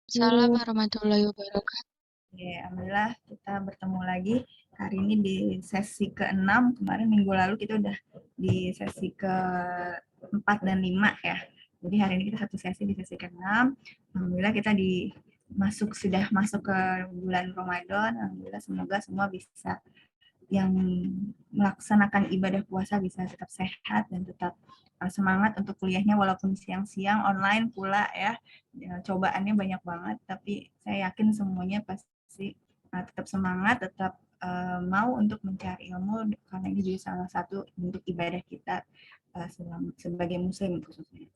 Salam Halo, warahmatullahi wabarakatuh. ya, alhamdulillah kita bertemu lagi hari ini di sesi ke-6. Kemarin minggu lalu kita udah di sesi ke-4 dan 5 ya. Jadi hari ini kita satu sesi di sesi ke-6. Alhamdulillah kita sudah masuk ke bulan Ramadan. Alhamdulillah semoga semua bisa yang melaksanakan ibadah puasa bisa tetap sehat dan tetap semangat untuk kuliahnya walaupun siang-siang online pula ya. Cobaannya banyak banget tapi saya yakin semuanya pasti tetap semangat, tetap mau untuk mencari ilmu karena ini juga salah satu bentuk ibadah kita sebagai muslim khususnya.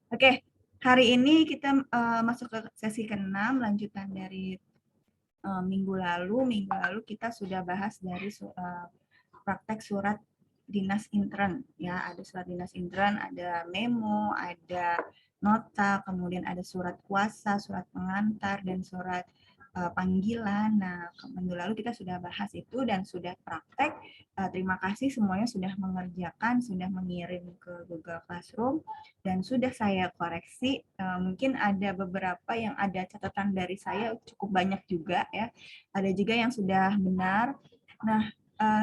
Oke, hari ini kita masuk ke sesi ke-6 lanjutan dari minggu lalu kita sudah bahas dari praktek surat dinas intern ya, ada surat dinas intern, ada memo, ada nota, kemudian ada surat kuasa, surat pengantar dan surat panggilan. Nah, minggu lalu kita sudah bahas itu dan sudah praktek. Terima kasih semuanya sudah mengerjakan, sudah mengirim ke Google Classroom dan sudah saya koreksi. Mungkin ada beberapa yang ada catatan dari saya cukup banyak juga ya. Ada juga yang sudah benar. Nah,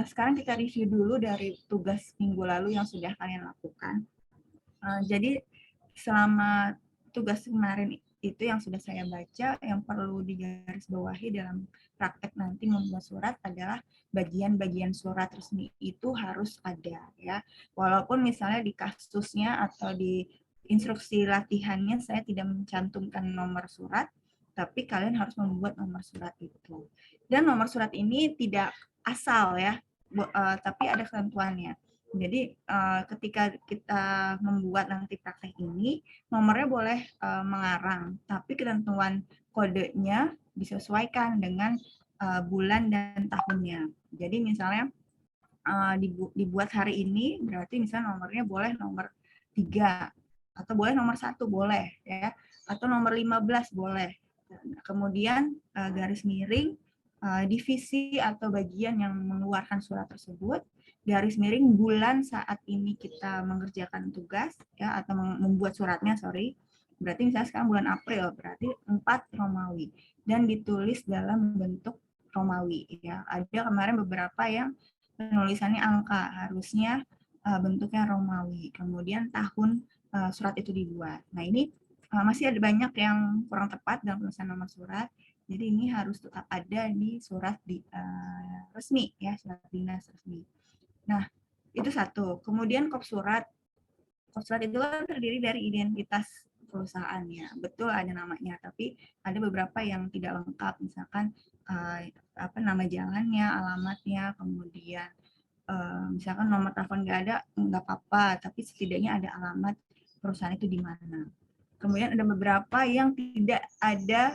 sekarang kita review dulu dari tugas minggu lalu yang sudah kalian lakukan. Jadi selama tugas kemarin itu yang sudah saya baca, yang perlu digarisbawahi dalam praktek nanti membuat surat adalah bagian-bagian surat resmi itu harus ada ya. Walaupun misalnya di kasusnya atau di instruksi latihannya saya tidak mencantumkan nomor surat, tapi kalian harus membuat nomor surat itu. Dan nomor surat ini tidak asal ya, tapi ada ketentuannya. Jadi ketika kita membuat nanti praktek ini, nomornya boleh mengarang, tapi ketentuan kodenya disesuaikan dengan bulan dan tahunnya. Jadi misalnya dibuat hari ini, berarti misalnya nomornya boleh nomor 3, atau boleh nomor 1, boleh ya, atau nomor 15 boleh. Kemudian garis miring divisi atau bagian yang mengeluarkan surat tersebut, garis miring bulan saat ini kita mengerjakan tugas ya, atau membuat suratnya, sorry. Berarti misalnya sekarang bulan April, berarti 4 Romawi dan ditulis dalam bentuk Romawi ya. Ada kemarin beberapa yang penulisannya angka, harusnya bentuknya Romawi. Kemudian tahun surat itu dibuat. Nah, ini masih ada banyak yang kurang tepat dalam penulisan nomor surat. Jadi ini harus tetap ada di surat resmi ya, surat dinas resmi. Nah, itu satu. Kemudian kop surat. Kop surat itu kan terdiri dari identitas perusahaannya. Betul ada namanya, tapi ada beberapa yang tidak lengkap. Misalkan nama jalannya, alamatnya, kemudian misalkan nomor telepon nggak ada, nggak apa-apa, tapi setidaknya ada alamat perusahaan itu di mana. Kemudian ada beberapa yang tidak ada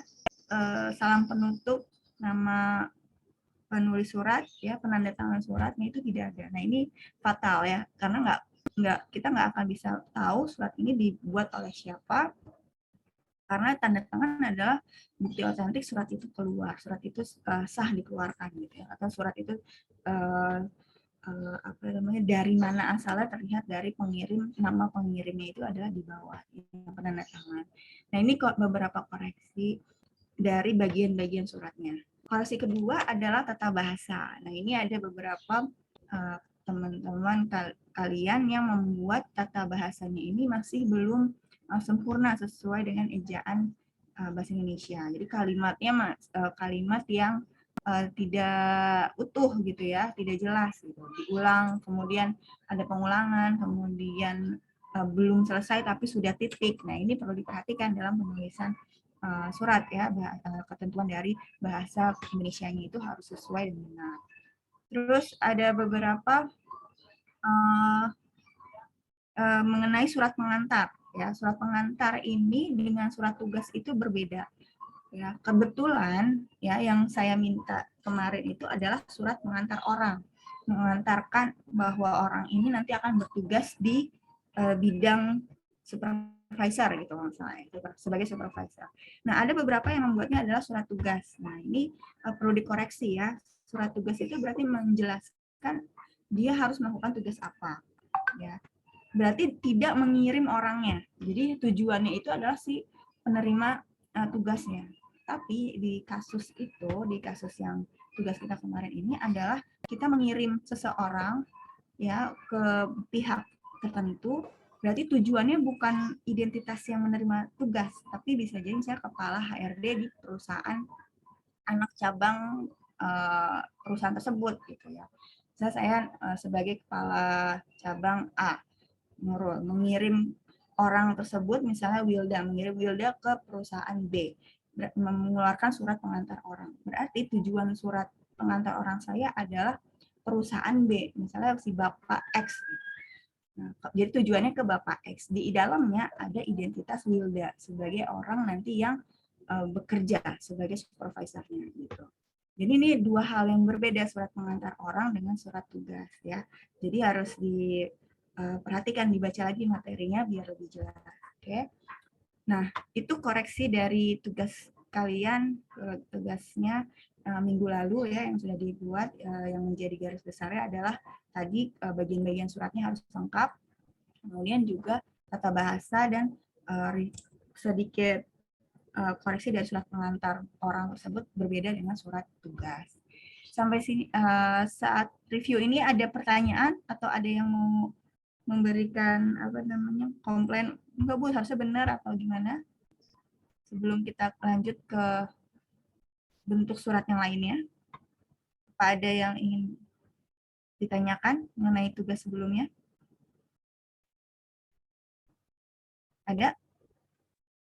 salam penutup nama penulis surat ya, penandatangan suratnya itu tidak ada. Nah, ini fatal ya, karena kita nggak akan bisa tahu surat ini dibuat oleh siapa, karena tanda tangan adalah bukti otentik surat itu keluar, surat itu sah dikeluarkan gitu ya, atau surat itu uh, dari mana asalnya terlihat dari pengirim, nama pengirimnya itu adalah di bawah penanda tangan. Nah, ini kok beberapa koreksi dari bagian-bagian suratnya. Koreksi kedua adalah tata bahasa. Nah, ini ada beberapa teman-teman kalian yang membuat tata bahasanya ini masih belum sempurna sesuai dengan ejaan bahasa Indonesia. Jadi kalimatnya kalimat yang tidak utuh gitu ya, tidak jelas gitu. Diulang, kemudian ada pengulangan, kemudian belum selesai tapi sudah titik. Nah, ini perlu diperhatikan dalam penulisan surat ya, ketentuan dari bahasa Indonesianya itu harus sesuai dan benar. Terus ada beberapa mengenai surat pengantar ya. Surat pengantar ini dengan surat tugas itu berbeda ya. Kebetulan ya yang saya minta kemarin itu adalah surat pengantar orang, mengantarkan bahwa orang ini nanti akan bertugas di bidang supervisor gitu misalnya, sebagai supervisor. Nah, ada beberapa yang membuatnya adalah surat tugas. Nah, ini perlu dikoreksi ya. Surat tugas itu berarti menjelaskan dia harus melakukan tugas apa ya. Berarti tidak mengirim orangnya. Jadi tujuannya itu adalah si penerima tugasnya. Tapi di kasus yang tugas kita kemarin ini adalah kita mengirim seseorang ya ke pihak tertentu, berarti tujuannya bukan identitas yang menerima tugas, tapi bisa jadi misalnya kepala HRD di perusahaan anak cabang perusahaan tersebut gitu ya. Misalnya saya sebagai kepala cabang A, Nurul, mengirim orang tersebut, misalnya Wilda, mengirim Wilda ke perusahaan B, mengeluarkan surat pengantar orang. Berarti tujuan surat pengantar orang saya adalah perusahaan B, misalnya si Bapak X. Nah, jadi tujuannya ke Bapak X. Di dalamnya ada identitas Wilda sebagai orang nanti yang bekerja sebagai supervisornya gitu. Jadi ini dua hal yang berbeda, surat pengantar orang dengan surat tugas ya. Jadi harus diperhatikan, dibaca lagi materinya biar lebih jelas. Oke. Nah, itu koreksi dari tugas kalian, tugasnya minggu lalu ya yang sudah dibuat. Yang menjadi garis besarnya adalah tadi bagian-bagian suratnya harus lengkap, kemudian juga tata bahasa dan sedikit koreksi dari surat pengantar orang tersebut berbeda dengan surat tugas. Sampai sini saat review ini ada pertanyaan atau ada yang mau memberikan komplain, enggak Bu harusnya benar atau gimana? Sebelum kita lanjut ke bentuk surat yang lainnya, apa ada yang ingin ditanyakan mengenai tugas sebelumnya? Ada?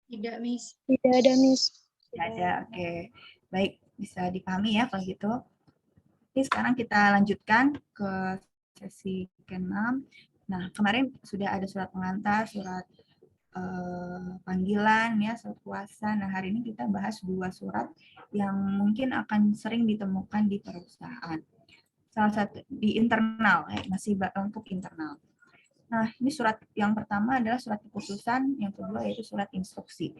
Tidak, Miss. Tidak ada, Miss. Tidak ada, oke. Baik, bisa dipahami ya kalau gitu. Oke, sekarang kita lanjutkan ke sesi ke-6. Nah, kemarin sudah ada surat pengantar, surat panggilan, ya, surat kuasa. Nah, hari ini kita bahas dua surat yang mungkin akan sering ditemukan di perusahaan. Salah satu di internal, masih untuk internal. Nah, ini surat yang pertama adalah surat keputusan, yang kedua yaitu surat instruksi.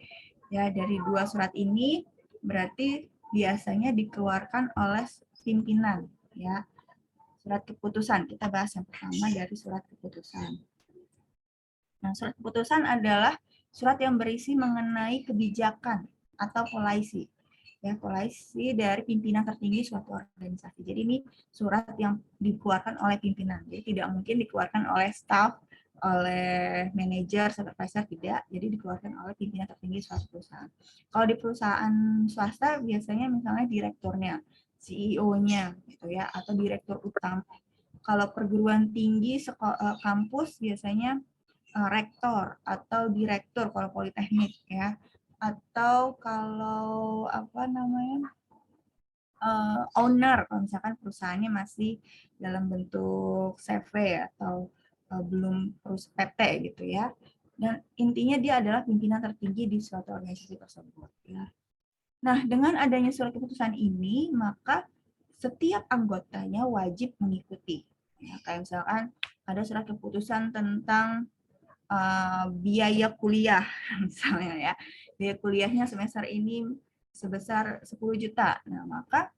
Ya, dari dua surat ini berarti biasanya dikeluarkan oleh pimpinan, ya. Surat keputusan, kita bahas yang pertama dari surat keputusan. Nah, surat keputusan adalah surat yang berisi mengenai kebijakan atau polisi. Ya, polisi dari pimpinan tertinggi suatu organisasi. Jadi ini surat yang dikeluarkan oleh pimpinan. Jadi tidak mungkin dikeluarkan oleh staff, oleh manajer, supervisor, tidak. Jadi dikeluarkan oleh pimpinan tertinggi suatu perusahaan. Kalau di perusahaan swasta biasanya misalnya direkturnya, CEO-nya gitu ya, atau direktur utama. Kalau perguruan tinggi kampus biasanya rektor atau direktur kalau politeknik ya, atau kalau owner kalau misalkan perusahaannya masih dalam bentuk CV atau belum PT gitu ya. Dan intinya dia adalah pimpinan tertinggi di suatu organisasi tersebut ya. Nah, dengan adanya surat keputusan ini, maka setiap anggotanya wajib mengikuti. Ya, kayak misalkan ada surat keputusan tentang biaya kuliah misalnya ya. Biaya kuliahnya semester ini sebesar 10 juta. Nah, maka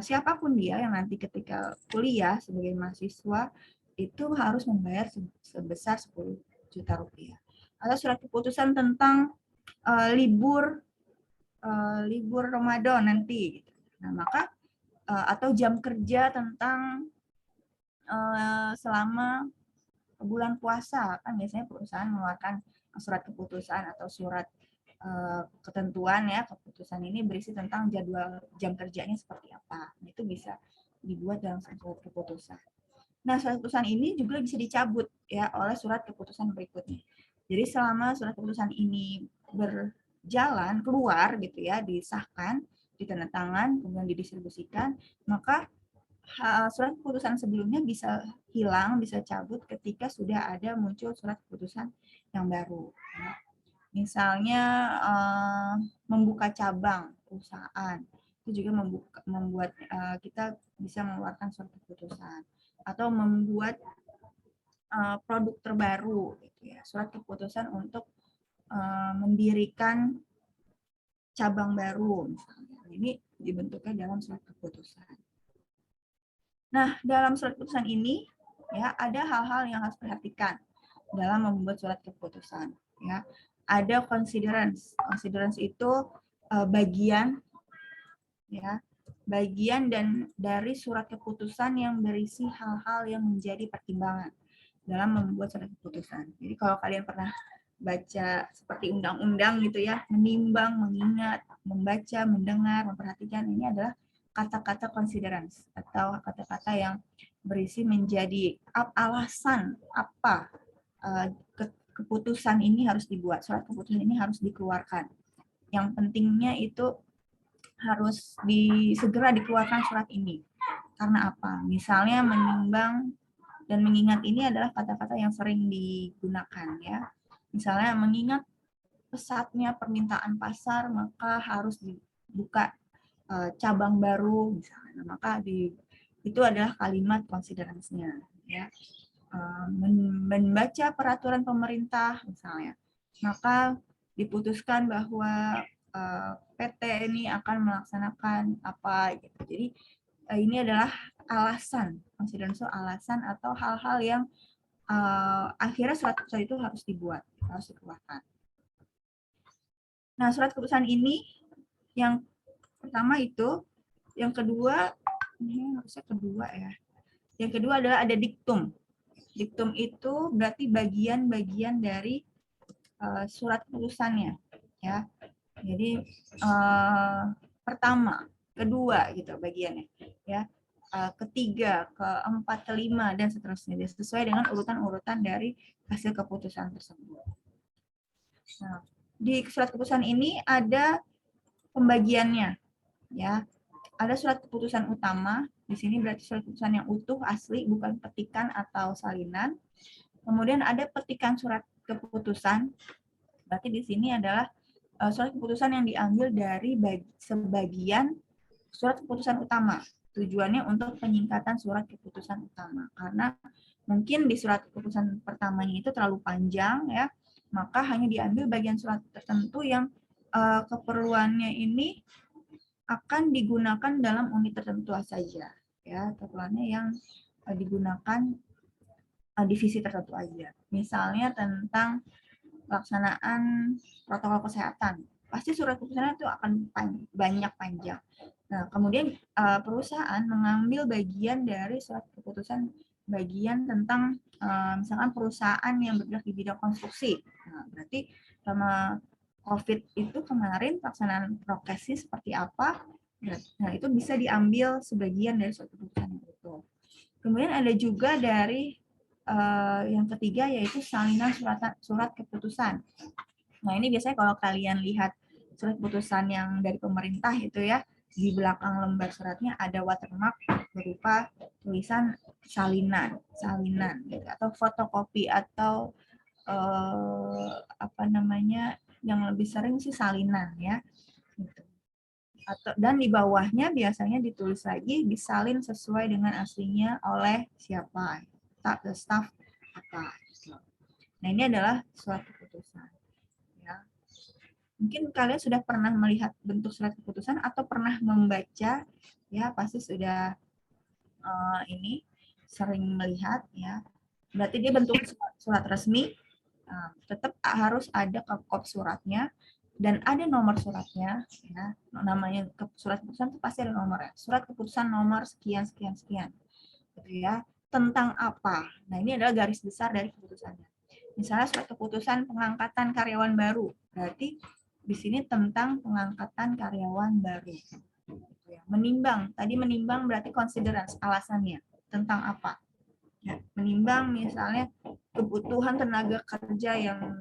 siapapun dia yang nanti ketika kuliah sebagai mahasiswa itu harus membayar sebesar 10 juta rupiah. Atau surat keputusan tentang libur Ramadan nanti. Nah, maka atau jam kerja tentang selama bulan puasa, kan biasanya perusahaan mengeluarkan surat keputusan atau surat ketentuan ya, keputusan ini berisi tentang jadwal jam kerjanya seperti apa. Itu bisa dibuat dalam surat keputusan. Nah, surat keputusan ini juga bisa dicabut ya oleh surat keputusan berikutnya. Jadi selama surat keputusan ini berjalan keluar gitu ya, disahkan, ditandatangan, kemudian didistribusikan, maka surat keputusan sebelumnya bisa hilang, bisa cabut ketika sudah ada muncul surat keputusan yang baru. Misalnya membuka cabang perusahaan, itu juga membuat kita bisa mengeluarkan surat keputusan. Atau membuat produk terbaru, gitu ya, surat keputusan untuk mendirikan cabang baru, misalnya. Ini dibentuknya dalam surat keputusan. Nah, dalam surat keputusan ini ya ada hal-hal yang harus diperhatikan dalam membuat surat keputusan ya. Ada considerance. Considerance itu bagian ya, bagian dan dari surat keputusan yang berisi hal-hal yang menjadi pertimbangan dalam membuat surat keputusan. Jadi kalau kalian pernah baca seperti undang-undang gitu ya, menimbang, mengingat, membaca, mendengar, memperhatikan, ini adalah kata-kata considerance atau kata-kata yang berisi menjadi alasan apa keputusan ini harus dibuat, surat keputusan ini harus dikeluarkan. Yang pentingnya itu harus segera dikeluarkan surat ini. Karena apa? Misalnya menimbang dan mengingat ini adalah kata-kata yang sering digunakan ya. Misalnya mengingat pesatnya permintaan pasar, maka harus dibuka cabang baru misalnya. Maka itu adalah kalimat considerance-nya ya. Membaca peraturan pemerintah misalnya. Maka diputuskan bahwa PT ini akan melaksanakan apa gitu. Jadi ini adalah alasan, considerance alasan atau hal-hal yang akhirnya surat keputusan itu harus dibuat, harus dikeluarkan. Nah, surat keputusan ini yang pertama itu, yang kedua, ini harusnya kedua ya. Yang kedua adalah ada diktum. Diktum itu berarti bagian-bagian dari surat keputusannya, ya. Jadi pertama, kedua gitu bagiannya, ya. Ketiga, keempat, kelima dan seterusnya sesuai dengan urutan-urutan dari hasil keputusan tersebut. Nah, di surat keputusan ini ada pembagiannya, ya. Ada surat keputusan utama, di sini berarti surat keputusan yang utuh, asli, bukan petikan atau salinan. Kemudian ada petikan surat keputusan, berarti di sini adalah surat keputusan yang diambil dari sebagian surat keputusan utama. Tujuannya untuk penyingkatan surat keputusan utama. Karena mungkin di surat keputusan pertamanya itu terlalu panjang, ya, maka hanya diambil bagian surat tertentu yang keperluannya ini akan digunakan dalam unit tertentu saja, ya, keperluannya yang digunakan divisi tertentu aja. Misalnya tentang pelaksanaan protokol kesehatan, pasti surat keputusannya itu akan banyak panjang. Nah, kemudian perusahaan mengambil bagian dari surat keputusan bagian tentang misalkan perusahaan yang bergerak di bidang konstruksi. Nah, berarti sama COVID itu kemarin pelaksanaan prokesnya seperti apa? Nah, itu bisa diambil sebagian dari surat keputusan itu. Kemudian ada juga dari yang ketiga yaitu salinan surat keputusan. Nah, ini biasanya kalau kalian lihat surat keputusan yang dari pemerintah itu ya, di belakang lembar suratnya ada watermark berupa tulisan salinan gitu, atau fotokopi atau apa namanya yang lebih sering sih salinan ya. Gitu. Dan di bawahnya biasanya ditulis lagi disalin sesuai dengan aslinya oleh siapa, staf apa. Gitu. Nah, ini adalah surat keputusan. Ya. Mungkin kalian sudah pernah melihat bentuk surat keputusan atau pernah membaca, ya pasti sudah ini sering melihat ya. Berarti dia bentuk surat resmi, tetap harus ada kop suratnya dan ada nomor suratnya, ya. Namanya surat keputusan itu pasti ada nomornya. Surat keputusan nomor sekian sekian sekian, gitu ya. Tentang apa? Nah, ini adalah garis besar dari keputusannya. Misalnya surat keputusan pengangkatan karyawan baru, berarti di sini tentang pengangkatan karyawan baru. Menimbang, tadi menimbang berarti considerance, alasannya tentang apa? Ya, menimbang misalnya kebutuhan tenaga kerja yang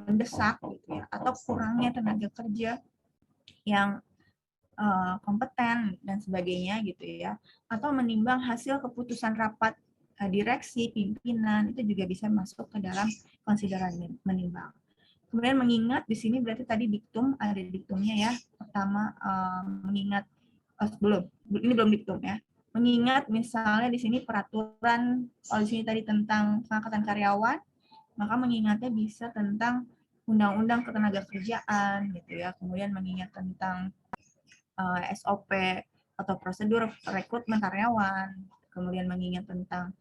mendesak, gitu ya, atau kurangnya tenaga kerja yang kompeten dan sebagainya, gitu ya, atau menimbang hasil keputusan rapat direksi, pimpinan, itu juga bisa masuk ke dalam konsideran menimbang. Kemudian mengingat di sini berarti tadi diktum, ada diktumnya ya. Pertama mengingat ini belum diktum ya. Mengingat misalnya di sini peraturan, kalau di sini tadi tentang pengangkatan karyawan, maka mengingatnya bisa tentang undang-undang ketenagakerjaan gitu ya. Kemudian mengingat tentang SOP atau prosedur rekrutmen karyawan, kemudian mengingat tentang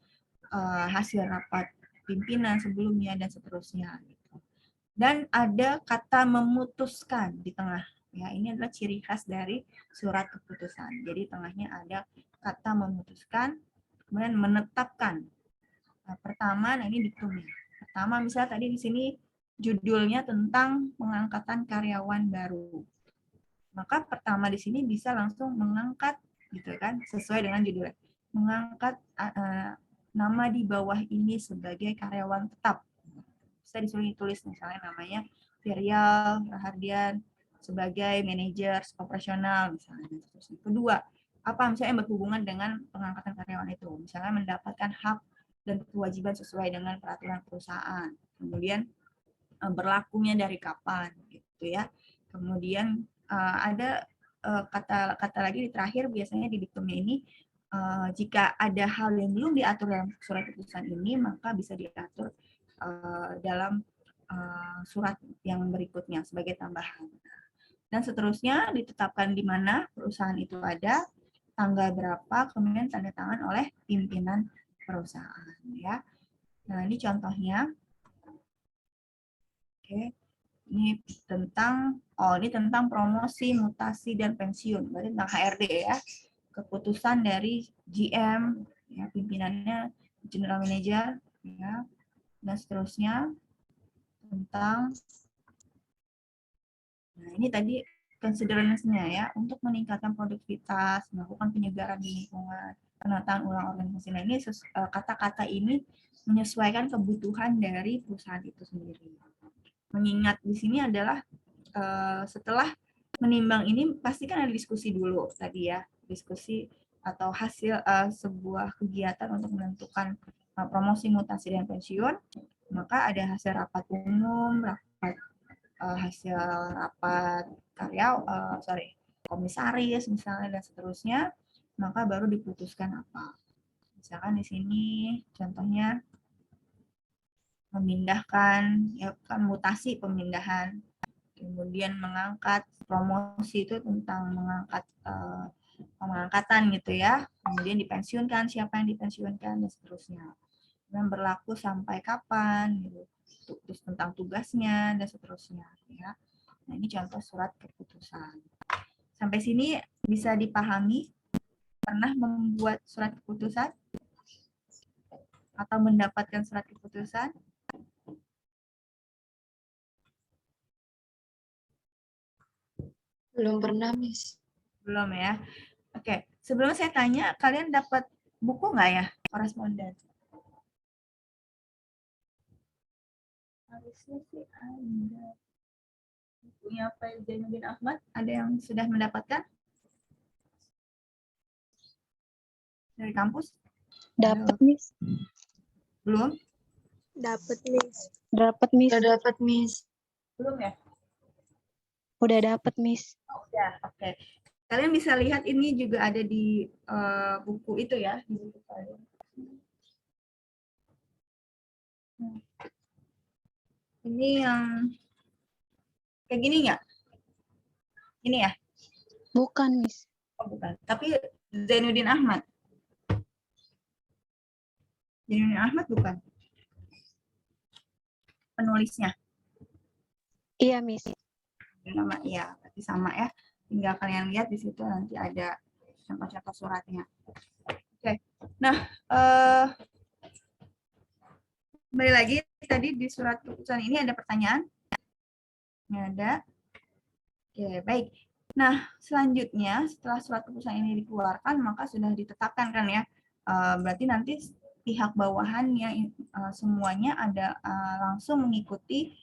hasil rapat pimpinan sebelumnya dan seterusnya. Dan ada kata memutuskan di tengah, Ya, ini adalah ciri khas dari surat keputusan. Jadi tengahnya ada kata memutuskan, kemudian menetapkan. Nah, pertama, nah ini diktumnya. Pertama, misalnya tadi di sini judulnya tentang pengangkatan karyawan baru. Maka pertama di sini bisa langsung mengangkat, gitu kan, sesuai dengan judulnya. Mengangkat nama di bawah ini sebagai karyawan tetap. Bisa disuruh tulis misalnya namanya Ferial Rahardian sebagai manajer operasional misalnya. Terus kedua, apa misalnya yang berhubungan dengan pengangkatan karyawan itu, misalnya mendapatkan hak dan kewajiban sesuai dengan peraturan perusahaan. Kemudian berlakunya dari kapan, gitu ya. Kemudian ada kata lagi di terakhir biasanya di diktumnya ini, jika ada hal yang belum diatur dalam surat keputusan ini, maka bisa diatur dalam surat yang berikutnya sebagai tambahan. Dan seterusnya ditetapkan di mana perusahaan itu ada, tanggal berapa, kemudian tanda tangan oleh pimpinan perusahaan. Ya. Nah ini contohnya. Oke. Ini tentang promosi, mutasi, dan pensiun. Berarti tentang HRD ya. Keputusan dari GM, ya, pimpinannya General Manager, ya, dan seterusnya tentang, nah ini tadi consideration-nya ya, untuk meningkatkan produktivitas, melakukan penyegaran di lingkungan, penataan ulang organisasi. Nah ini kata-kata ini menyesuaikan kebutuhan dari perusahaan itu sendiri. Mengingat di sini adalah setelah menimbang ini pasti kan ada diskusi dulu tadi ya, diskusi atau hasil sebuah kegiatan untuk menentukan promosi, mutasi, dan pensiun. Maka ada hasil rapat umum, hasil rapat komisaris misalnya dan seterusnya, maka baru diputuskan apa. Misalkan di sini contohnya memindahkan, ya kan mutasi pemindahan, kemudian mengangkat, promosi itu tentang mengangkat pengangkatan gitu ya, kemudian dipensiunkan, siapa yang dipensiunkan dan seterusnya, dan berlaku sampai kapan gitu, terus tentang tugasnya dan seterusnya ya. Nah ini contoh surat keputusan. Sampai sini bisa dipahami? Pernah membuat surat keputusan atau mendapatkan surat keputusan? Belum pernah, Miss. Belum ya. Oke, sebelum saya tanya, kalian dapat buku nggak ya, koresponden? Harusnya sih ada. Bukunya Pak Zainuddin Ahmad, ada yang sudah mendapatkan? Dari kampus? Dapat, Miss. Belum? Dapat, Miss. Dapat, Miss. Udah dapat, Miss. Belum ya? Udah dapat, Miss. Oh, udah, oke. Kalian bisa lihat ini juga ada di buku itu ya, di buku kalian. Ini yang kayak gini nggak? Ini ya? Bukan, Miss. Oh, bukan. Tapi Zainuddin Ahmad. Zainuddin Ahmad bukan? Penulisnya. Iya, Miss. Nama ya, berarti sama ya. Tinggal kalian lihat di situ nanti ada contoh-contoh suratnya. Oke. Nah, kembali lagi tadi di surat keputusan ini ada pertanyaan? Nggak ada. Oke, baik. Nah, selanjutnya setelah surat keputusan ini dikeluarkan, maka sudah ditetapkan kan ya. Berarti nanti pihak bawahannya semuanya ada langsung mengikuti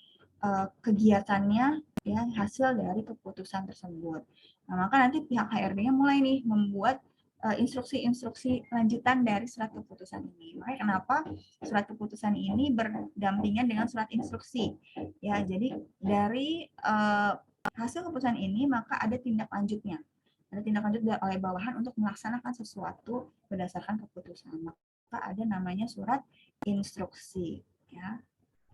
kegiatannya ya, hasil dari keputusan tersebut. Nah, maka nanti pihak HRD-nya mulai nih membuat instruksi-instruksi lanjutan dari surat keputusan ini. Makanya kenapa surat keputusan ini berdampingan dengan surat instruksi. Ya, jadi dari hasil keputusan ini maka ada tindak lanjutnya. Ada tindak lanjut oleh bawahan untuk melaksanakan sesuatu berdasarkan keputusan. Maka ada namanya surat instruksi. Ya.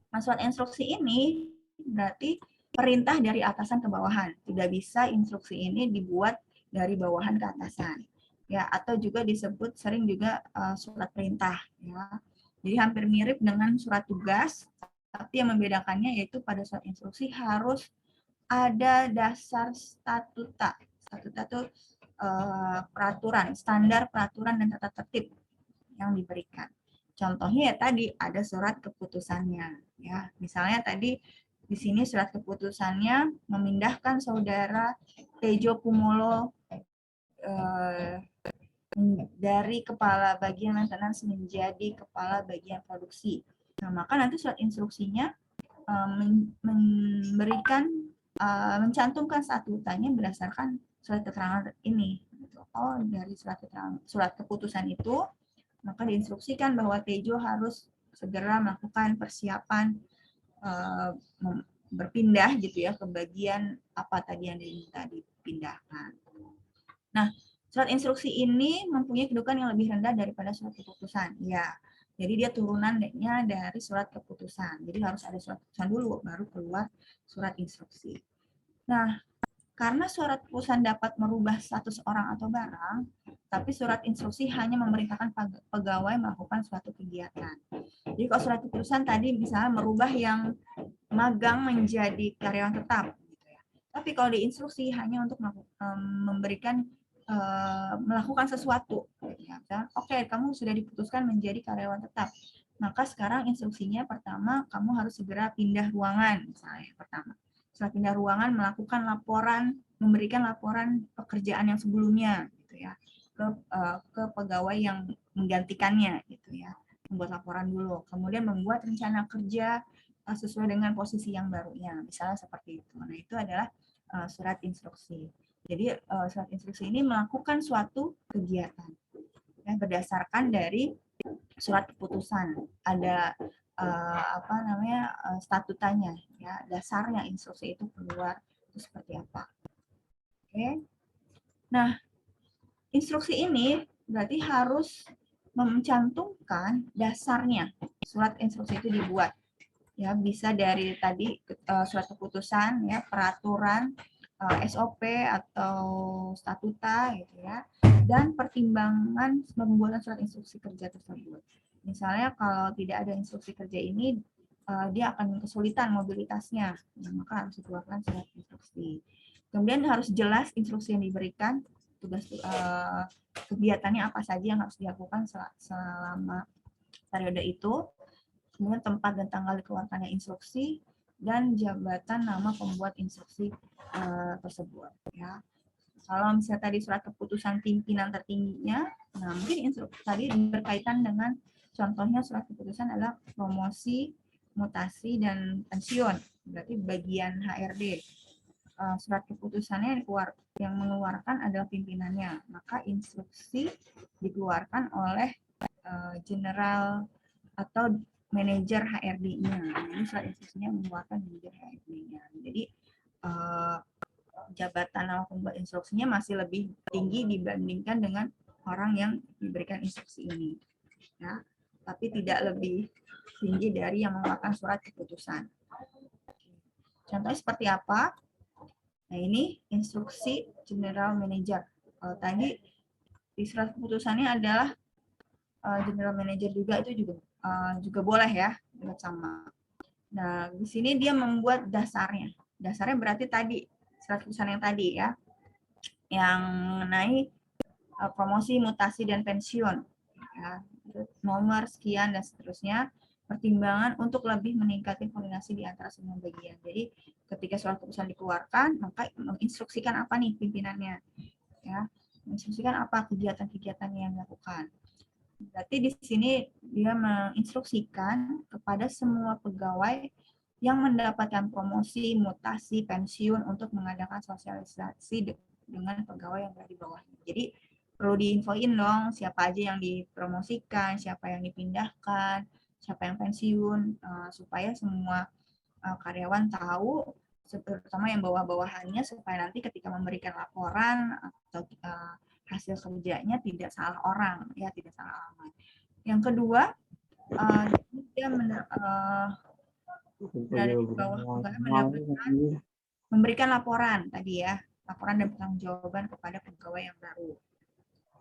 Nah, surat instruksi ini berarti perintah dari atasan ke bawahan. Tidak bisa instruksi ini dibuat dari bawahan ke atasan. Ya, atau juga disebut sering juga surat perintah. Ya. Jadi hampir mirip dengan surat tugas, tapi yang membedakannya yaitu pada surat instruksi harus ada dasar statuta. Statuta itu peraturan, standar peraturan dan tata tertib yang diberikan. Contohnya ya tadi ada surat keputusannya, ya. Misalnya tadi di sini surat keputusannya memindahkan saudara Tejo Kumolo dari kepala bagian maintenance menjadi kepala bagian produksi. Nah, maka nanti surat instruksinya mencantumkan statutanya berdasarkan surat keterangan ini. Oh, dari surat keputusan itu, maka diinstruksikan bahwa Tejo harus segera melakukan persiapan berpindah gitu ya ke bagian apa tadi yang diminta dipindahkan. Nah, surat instruksi ini mempunyai kedudukan yang lebih rendah daripada surat keputusan. Ya, jadi dia turunannya dari surat keputusan. Jadi harus ada surat keputusan dulu, baru keluar surat instruksi. Nah, karena surat keputusan dapat merubah status orang atau barang, tapi surat instruksi hanya memerintahkan pegawai melakukan suatu kegiatan. Jadi kalau surat keputusan tadi misalnya merubah yang magang menjadi karyawan tetap, gitu ya. Tapi kalau di instruksi hanya untuk memberikan melakukan sesuatu. Ya, oke, kamu sudah diputuskan menjadi karyawan tetap. Maka sekarang instruksinya pertama, kamu harus segera pindah ruangan, misalnya pertama. Setelah pindah ruangan, melakukan laporan, memberikan laporan pekerjaan yang sebelumnya, gitu ya, ke pegawai yang menggantikannya, gitu ya. Membuat laporan dulu, kemudian membuat rencana kerja sesuai dengan posisi yang barunya, misalnya seperti itu. Nah, itu adalah surat instruksi. Jadi surat instruksi ini melakukan suatu kegiatan ya, berdasarkan dari surat keputusan. Ada statutanya, ya, dasarnya instruksi itu keluar itu seperti apa. Oke. Nah, instruksi ini berarti harus mencantumkan dasarnya. Surat instruksi itu dibuat. Ya, bisa dari tadi surat keputusan, ya, peraturan, SOP atau statuta gitu ya, dan pertimbangan pembuatan surat instruksi kerja tersebut. Misalnya kalau tidak ada instruksi kerja ini, dia akan kesulitan mobilitasnya, maka harus dikeluarkan surat instruksi. Kemudian harus jelas instruksi yang diberikan, tugas kegiatannya apa saja yang harus dilakukan selama periode itu, kemudian tempat dan tanggal dikeluarkannya instruksi, dan jabatan nama pembuat instruksi tersebut. Ya. Kalau misalnya tadi surat keputusan pimpinan tertingginya, nah mungkin instruksi tadi berkaitan dengan contohnya surat keputusan adalah promosi, mutasi, dan pensiun. Berarti bagian HRD. Surat keputusannya yang mengeluarkan adalah pimpinannya. Maka instruksi dikeluarkan oleh general atau manajer HRD-nya. Ini surat instruksinya mengeluarkan manajer HRD-nya. Jadi jabatan nama pembuat instruksinya masih lebih tinggi dibandingkan dengan orang yang diberikan instruksi ini. Ya, tapi tidak lebih tinggi dari yang mengeluarkan surat keputusan. Contohnya seperti apa? Nah, ini instruksi general manager. Tadi di surat keputusannya adalah general manager juga, itu juga boleh ya, sama. Nah, di sini dia membuat dasarnya. Dasarnya berarti tadi surat keputusan yang tadi ya, yang mengenai promosi, mutasi, dan pensiun. Ya, nomor sekian dan seterusnya. Pertimbangan untuk lebih meningkatkan koordinasi di antara semua bagian. Jadi ketika surat keputusan dikeluarkan, maka menginstruksikan apa nih pimpinannya, ya, menginstruksikan apa kegiatan-kegiatan yang dilakukan. Berarti di sini dia menginstruksikan kepada semua pegawai yang mendapatkan promosi, mutasi, pensiun untuk mengadakan sosialisasi dengan pegawai yang berada di bawahnya. Jadi perlu diinfoin dong siapa aja yang dipromosikan, siapa yang dipindahkan, siapa yang pensiun, supaya semua karyawan tahu, terutama yang bawah-bawahannya, supaya nanti ketika memberikan laporan atau hasil kerjanya tidak salah orang, ya, tidak salah alamat. Yang kedua, dia berada di bawah mendapatkan memberikan laporan tadi ya, laporan dan pertanggungjawaban kepada pegawai yang baru.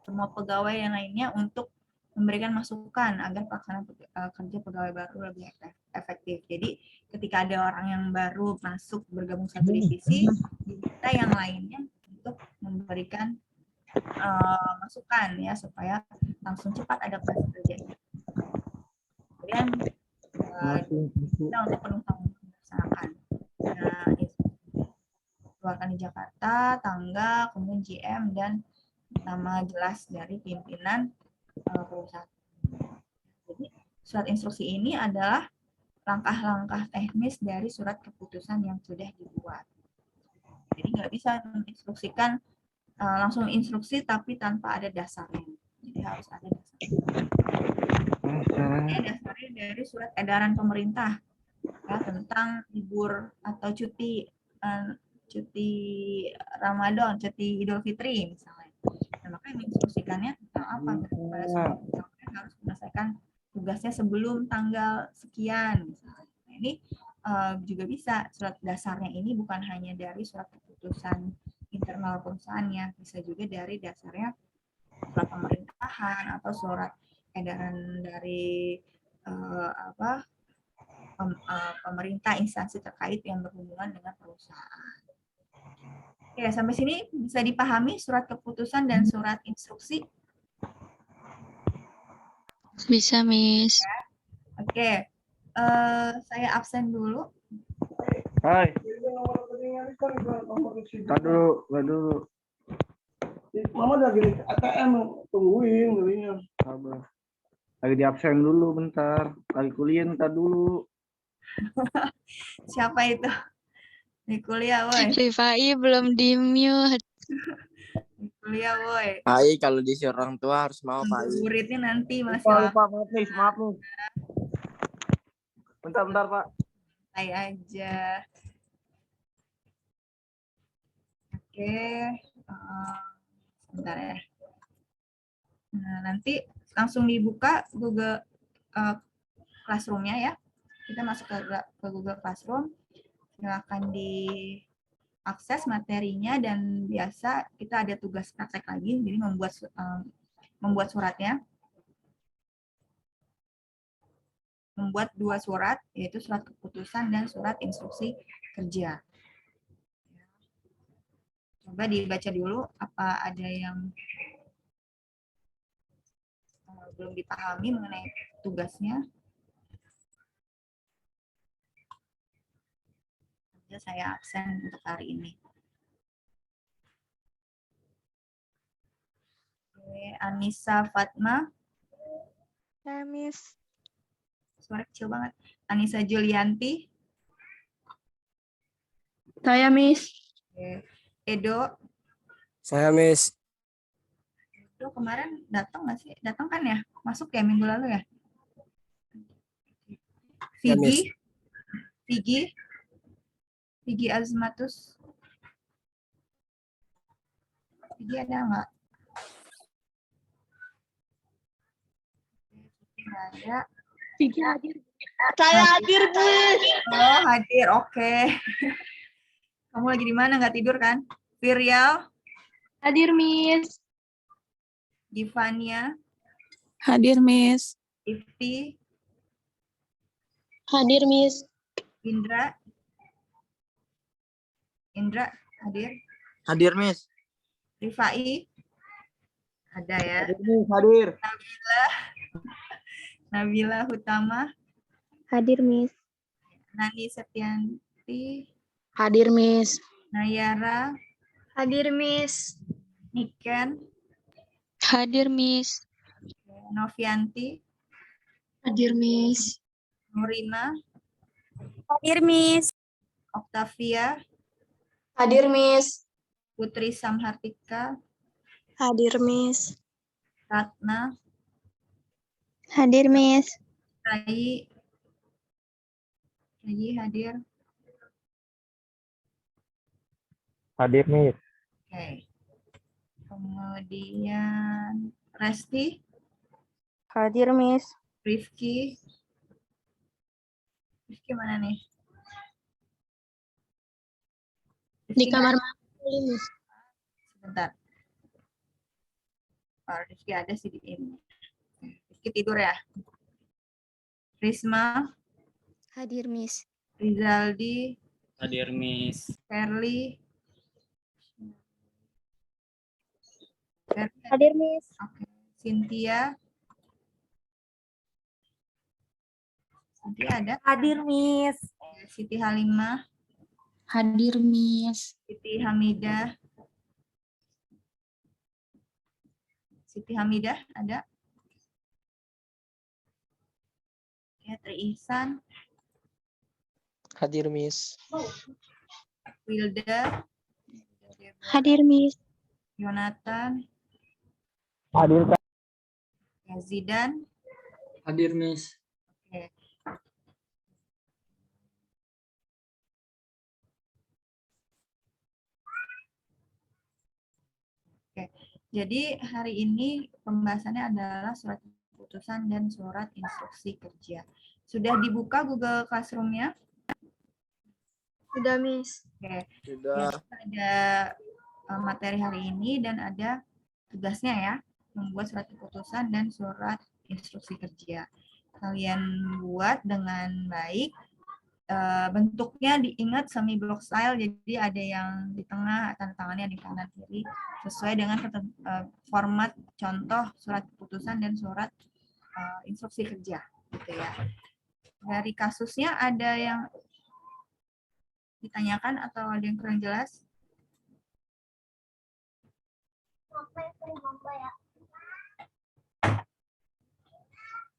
Semua pegawai yang lainnya untuk memberikan masukan agar pelaksanaan kerja pegawai baru lebih efektif. efektif. Jadi ketika ada orang yang baru masuk bergabung satu divisi, kita yang lainnya untuk memberikan masukan ya supaya langsung cepat adaptasi kerjanya. Kemudian kita untuk penumpang melaksanakan keluarkan di Jakarta, tanggal, kemudian GM dan nama jelas dari pimpinan perusahaan. Jadi surat instruksi ini adalah langkah-langkah teknis dari surat keputusan yang sudah dibuat. Jadi nggak bisa menginstruksikan langsung instruksi tapi tanpa ada dasarnya. Jadi harus ada dasarnya. Dasarnya dari surat edaran pemerintah ya, tentang libur atau cuti Ramadan, cuti Idul Fitri misalnya. Nah, makanya menginstruksikannya apa? Pada saat harus menyelesaikan tugasnya sebelum tanggal sekian misalnya. Nah, ini juga bisa surat dasarnya ini bukan hanya dari surat keputusan internal perusahaannya, bisa juga dari dasarnya surat pemerintahan atau surat edaran dari pemerintah instansi terkait yang berhubungan dengan perusahaan. Oke, sampai sini bisa dipahami surat keputusan dan surat instruksi? Bisa, Miss. Oke, saya absen dulu. Hai. Tadi dulu. Mama lagi di ATM, tungguin dulunya. Sabar. Lagi di absen dulu bentar. Lagi kuliah bentar dulu. Siapa itu? Di kuliah, woi. Rifai belum di-mute. Di kuliah, woi. Hai, kalau disuruh orang tua harus mau, Pak. Muridnya nanti masih Lupa, maaf nih. Bentar, Pak. santai aja. Oke, sebentar ya. Nah, nanti langsung dibuka Google Classroom-nya ya. Kita masuk ke Google Classroom. Silakan diakses materinya dan biasa kita ada tugas praktek lagi, jadi membuat suratnya. Membuat 2 surat, yaitu surat keputusan dan surat instruksi kerja. Coba dibaca dulu apa ada yang belum dipahami mengenai tugasnya. Saya absen untuk hari ini. Oke, Anissa Fatma. Ya, Miss. Suara kecil banget. Anissa Julianti. Saya, Miss. Oke. Edo. Saya, Miss. Edo kemarin datang nggak sih? Datang kan ya? Masuk ya minggu lalu ya? Ya, Vigi. Miss. Vigi Azmatus. Vigi ada nggak? Nggak ada. Vigi hadir. Saya hadir, Miss. Oh, hadir. Oke. Kamu lagi di mana? Nggak tidur kan? Virial. Hadir, Miss. Givania. Hadir, Miss. Ifti. Hadir, Miss. Indra. Indra hadir. Hadir, Miss. Rifai. Ada ya. Hadir. Nabila Hutama. Hadir, Miss. Nani Septianti. Hadir, Miss. Nayara. Hadir, Miss. Niken. Hadir, Miss. Novianti. Hadir, Miss. Nurina. Hadir, Miss. Octavia. Hadir, Miss. Putri Samhartika. Hadir, Miss. Ratna. Hadir, Miss. Rai. Rai hadir. Hadir, Miss. Oke. Kemudian Resti. Hadir, Miss. Rifki. Rifki mana nih? Di Rifki kamar nggak- mandi, Miss. Sebentar. Oh, Rifki ada sih di ini. Rifki tidur ya? Risma. Hadir, Miss. Rizaldi, Hadir, Miss. Ferli. Hadir, Miss. Oke. Cynthia. Cynthia ada? Hadir, Miss. Siti Halimah, Hadir, Miss. Siti Hamidah. Siti Hamidah ada? Ya, Tri Ihsan, Hadir, Miss. Wilda, Hadir, Miss. Yonatan, Hadir, ya, Zidan. Hadir, Miss. Oke. Oke, jadi hari ini pembahasannya adalah surat keputusan dan surat instruksi kerja. Sudah dibuka Google Classroom-nya? Sudah, Miss. Oke, Sudah. ya, ada materi hari ini dan ada tugasnya ya, membuat surat keputusan dan surat instruksi kerja. Kalian buat dengan baik. Bentuknya diingat semi block style, jadi ada yang di tengah, tanda tangannya di kanan kiri, sesuai dengan format contoh surat keputusan dan surat instruksi kerja, gitu ya. Dari kasusnya ada yang ditanyakan atau ada yang kurang jelas?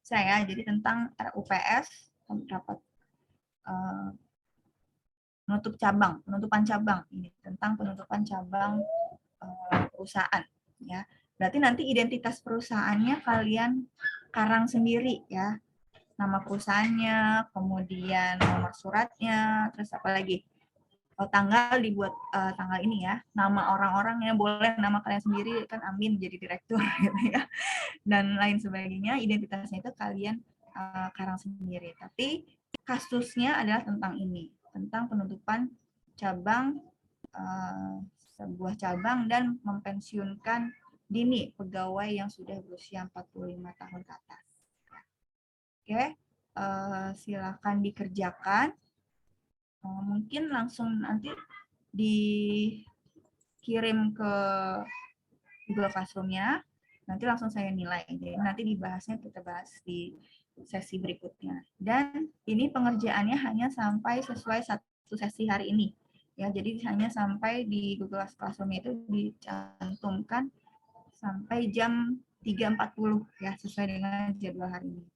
Saya jadi tentang RUPS dapat penutupan cabang ini tentang penutupan cabang perusahaan ya. Berarti nanti identitas perusahaannya kalian karang sendiri ya. Nama perusahaannya, kemudian nomor suratnya, terus apa lagi? Tanggal dibuat tanggal ini ya. Nama orang-orangnya boleh nama kalian sendiri, kan Amin jadi direktur gitu ya. Dan lain sebagainya, identitasnya itu kalian karang sendiri. Tapi kasusnya adalah tentang ini, tentang penutupan cabang, sebuah cabang dan mempensiunkan dini pegawai yang sudah berusia 45 tahun ke atas. Oke, silakan dikerjakan. Mungkin langsung nanti dikirim ke Google Classroom-nya, nanti langsung saya nilai. Jadi nanti dibahasnya kita bahas di sesi berikutnya. Dan ini pengerjaannya hanya sampai sesuai satu sesi hari ini. Ya, jadi hanya sampai di Google Classroom itu dicantumkan sampai jam 3.40 ya, sesuai dengan jadwal hari ini.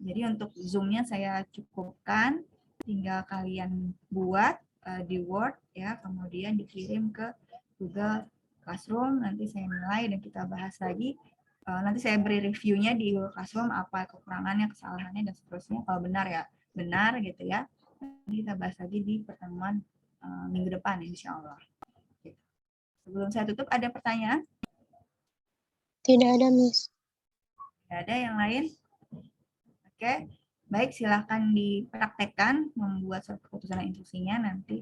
Jadi untuk Zoom-nya saya cukupkan, tinggal kalian buat di Word ya, kemudian dikirim ke Google Classroom, nanti saya nilai dan kita bahas lagi. Nanti saya beri reviewnya di Google Classroom, apa kekurangannya, kesalahannya, dan seterusnya. Kalau benar ya benar gitu ya. Nanti kita bahas lagi di pertemuan minggu depan insya Allah. Sebelum saya tutup, ada pertanyaan? Tidak ada, Miss. Tidak ada yang lain? Oke, baik, silakan dipraktekkan membuat surat keputusan dan instruksinya. Nanti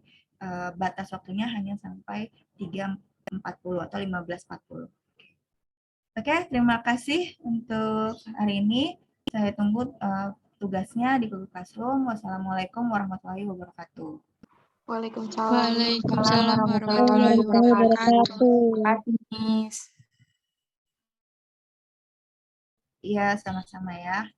batas waktunya hanya sampai 3.40 atau 15.40. Oke, terima kasih untuk hari ini. Saya tunggu tugasnya di Google Classroom. Wassalamualaikum warahmatullahi wabarakatuh. Waalaikumsalam warahmatullahi wabarakatuh. Miss. Iya, sama-sama ya.